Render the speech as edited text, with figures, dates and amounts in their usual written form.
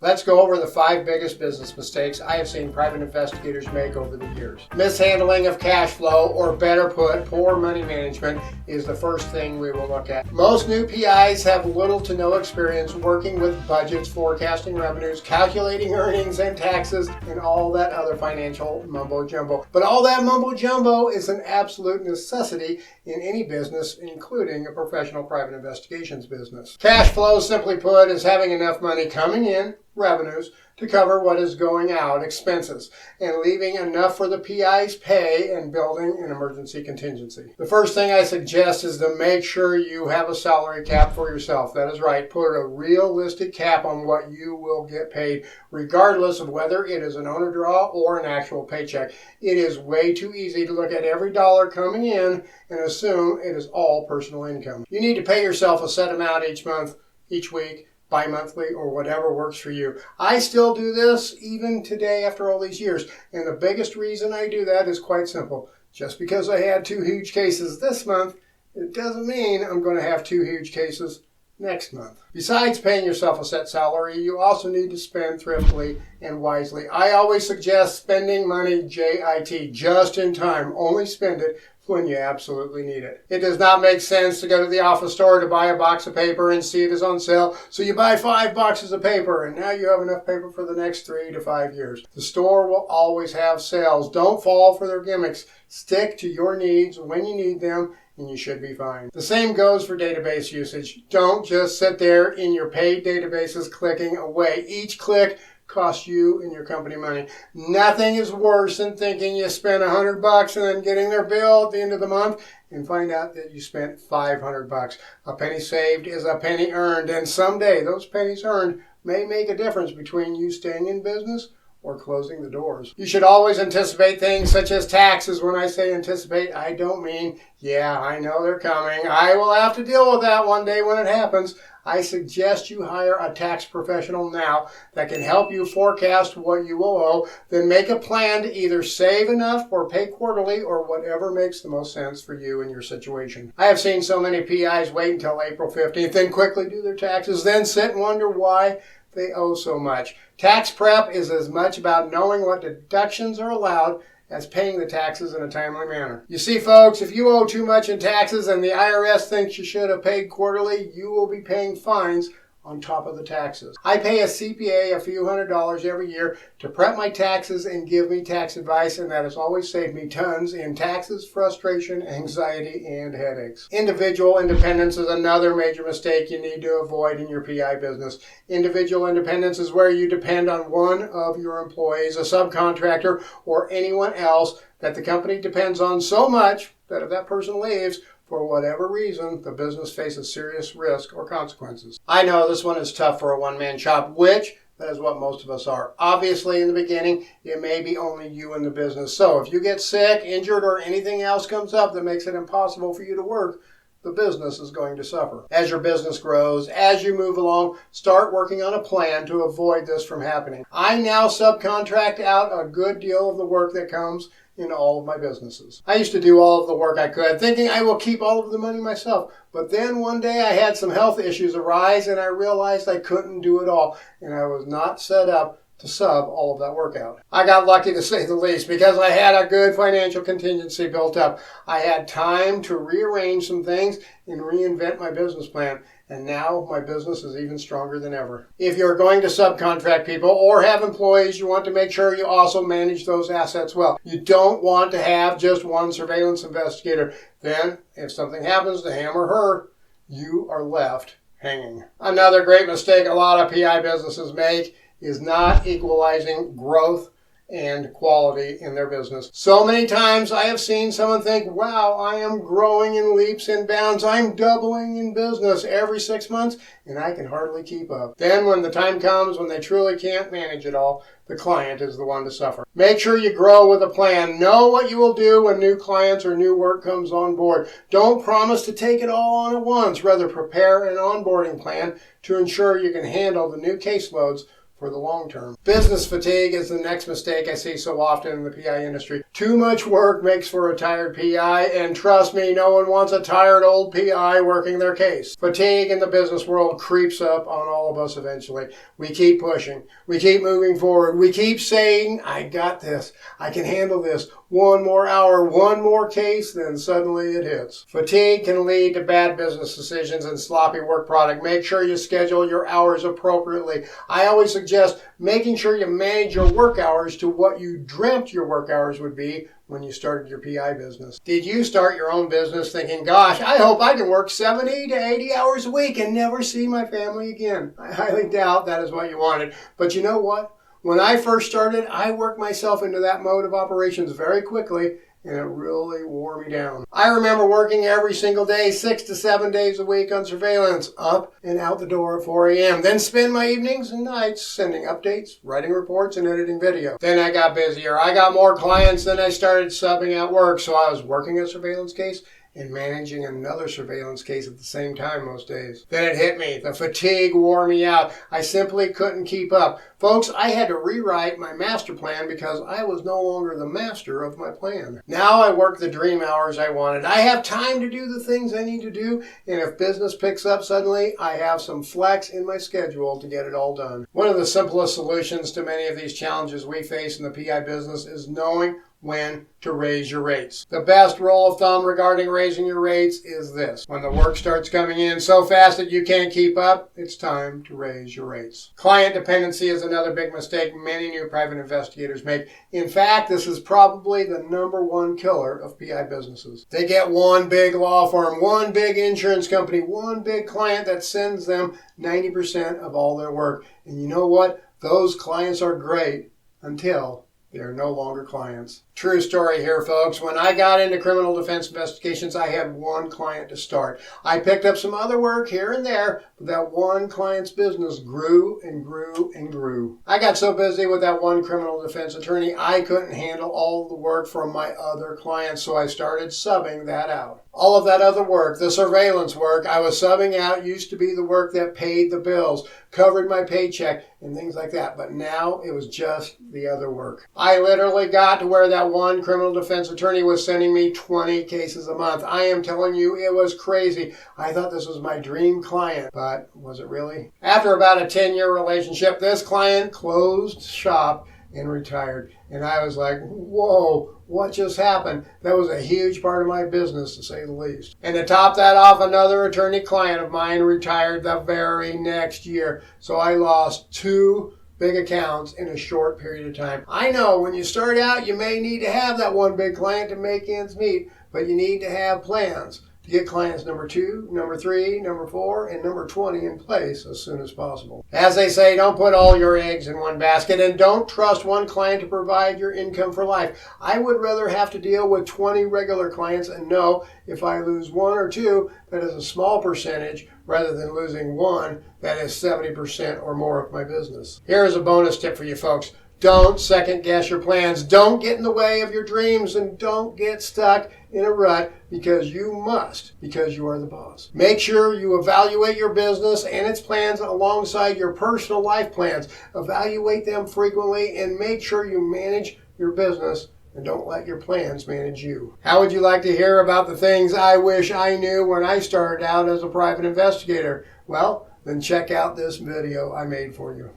Let's go over the 5 biggest business mistakes I have seen private investigators make over the years. Mishandling of cash flow, or better put, poor money management, is the first thing we will look at. Most new PIs have little to no experience working with budgets, forecasting revenues, calculating earnings and taxes, and all that other financial mumbo jumbo. But all that mumbo jumbo is an absolute necessity in any business, including a professional private investigations business. Cash flow, simply put, is having enough money coming in, revenues, to cover what is going out, expenses, and leaving enough for the PI's pay and building an emergency contingency. The first thing I suggest is to make sure you have a salary cap for yourself. That is right, put a realistic cap on what you will get paid, regardless of whether it is an owner draw or an actual paycheck. It is way too easy to look at every dollar coming in and assume it is all personal income. You need to pay yourself a set amount each month, each week, bi-monthly, or whatever works for you. I still do this even today after all these years, and the biggest reason I do that is quite simple. Just because I had 2 huge cases this month, it doesn't mean I'm going to have 2 huge cases next month. Besides paying yourself a set salary, you also need to spend thriftily and wisely. I always suggest spending money JIT, just in time. Only spend it when you absolutely need it. It does not make sense to go to the office store to buy a box of paper and see it is on sale, so you buy 5 boxes of paper and now you have enough paper for the next 3 to 5 years. The store will always have sales. Don't fall for their gimmicks. Stick to your needs when you need them, and you should be fine. The same goes for database usage. Don't just sit there in your paid databases clicking away. Each click costs you and your company money. Nothing is worse than thinking you spent $100 and then getting their bill at the end of the month and find out that you spent $500. A penny saved is a penny earned, and someday those pennies earned may make a difference between you staying in business or closing the doors. You should always anticipate things such as taxes. When I say anticipate, I don't mean, yeah, I know they're coming. I will have to deal with that one day when it happens. I suggest you hire a tax professional now that can help you forecast what you will owe, then make a plan to either save enough or pay quarterly or whatever makes the most sense for you and your situation. I have seen so many PIs wait until April 15th, then quickly do their taxes, then sit and wonder why they owe so much. Tax prep is as much about knowing what deductions are allowed as paying the taxes in a timely manner. You see, folks, if you owe too much in taxes and the IRS thinks you should have paid quarterly, you will be paying fines on top of the taxes. I pay a CPA a few $100s every year to prep my taxes and give me tax advice, and that has always saved me tons in taxes, frustration, anxiety, and headaches. Individual independence is another major mistake you need to avoid in your PI business. Individual independence is where you depend on one of your employees, a subcontractor, or anyone else that the company depends on so much that if that person leaves, for whatever reason, the business faces serious risk or consequences. I know this one is tough for a one-man shop, which that is what most of us are. Obviously, in the beginning, it may be only you in the business. So if you get sick, injured, or anything else comes up that makes it impossible for you to work, the business is going to suffer. As your business grows, as you move along, start working on a plan to avoid this from happening. I now subcontract out a good deal of the work that comes in all of my businesses. I used to do all of the work I could, thinking I will keep all of the money myself. But then one day I had some health issues arise and I realized I couldn't do it all, and I was not set up to sub all of that work out. I got lucky, to say the least, because I had a good financial contingency built up. I had time to rearrange some things and reinvent my business plan. And now my business is even stronger than ever. If you're going to subcontract people or have employees, you want to make sure you also manage those assets well. You don't want to have just one surveillance investigator. Then, if something happens to him or her, you are left hanging. Another great mistake a lot of PI businesses make is not equalizing growth and quality in their business. So many times I have seen someone think, wow, I am growing in leaps and bounds. I'm doubling in business every 6 months, and I can hardly keep up. Then when the time comes when they truly can't manage it all, the client is the one to suffer. Make sure you grow with a plan. Know what you will do when new clients or new work comes on board. Don't promise to take it all on at once. Rather, prepare an onboarding plan to ensure you can handle the new caseloads for the long term. Business fatigue is the next mistake I see so often in the PI industry. Too much work makes for a tired PI, and trust me, no one wants a tired old PI working their case. Fatigue in the business world creeps up on all of us eventually. We keep pushing. We keep moving forward. We keep saying, I got this. I can handle this. One more hour, one more case, then suddenly it hits. Fatigue can lead to bad business decisions and sloppy work product. Make sure you schedule your hours appropriately. I always suggest making sure you manage your work hours to what you dreamt your work hours would be when you started your PI business. Did you start your own business thinking, gosh, I hope I can work 70 to 80 hours a week and never see my family again? I highly doubt that is what you wanted. But you know what? When I first started, I worked myself into that mode of operations very quickly, and it really wore me down. I remember working every single day, 6 to 7 days a week on surveillance, up and out the door at 4 a.m., then spend my evenings and nights sending updates, writing reports, and editing video. Then I got busier. I got more clients, then I started subbing out work, so I was working a surveillance case and managing another surveillance case at the same time most days. Then it hit me. The fatigue wore me out. I simply couldn't keep up. Folks, I had to rewrite my master plan because I was no longer the master of my plan. Now I work the dream hours I wanted. I have time to do the things I need to do, and if business picks up suddenly, I have some flex in my schedule to get it all done. One of the simplest solutions to many of these challenges we face in the PI business is knowing when to raise your rates. The best rule of thumb regarding raising your rates is this. When the work starts coming in so fast that you can't keep up, it's time to raise your rates. Client dependency is another big mistake many new private investigators make. In fact, this is probably the #1 killer of PI businesses. They get one big law firm, one big insurance company, one big client that sends them 90% of all their work. And you know what? Those clients are great until they are no longer clients. True story here, folks. When I got into criminal defense investigations, I had one client to start. I picked up some other work here and there, but that one client's business grew and grew and grew. I got so busy with that one criminal defense attorney, I couldn't handle all the work from my other clients, so I started subbing that out. All of that other work, the surveillance work I was subbing out, used to be the work that paid the bills, covered my paycheck, and things like that. But now it was just the other work. I literally got to where that one criminal defense attorney was sending me 20 cases a month. I am telling you, it was crazy. I thought this was my dream client, but was it really? After about a 10-year relationship, this client closed shop and retired. And I was like, whoa, what just happened? That was a huge part of my business, to say the least. And to top that off, another attorney client of mine retired the very next year. So I lost 2 big accounts in a short period of time. I know when you start out, you may need to have that one big client to make ends meet, but you need to have plans to get clients number 2, number 3, number 4, and number 20 in place as soon as possible. As they say, don't put all your eggs in one basket, and don't trust one client to provide your income for life. I would rather have to deal with 20 regular clients and know if I lose 1 or 2, that is a small percentage, rather than losing 1, that is 70% or more of my business. Here is a bonus tip for you folks. Don't second guess your plans. Don't get in the way of your dreams, and don't get stuck in a rut because you must, because you are the boss. Make sure you evaluate your business and its plans alongside your personal life plans. Evaluate them frequently and make sure you manage your business and don't let your plans manage you. How would you like to hear about the things I wish I knew when I started out as a private investigator? Well, then check out this video I made for you.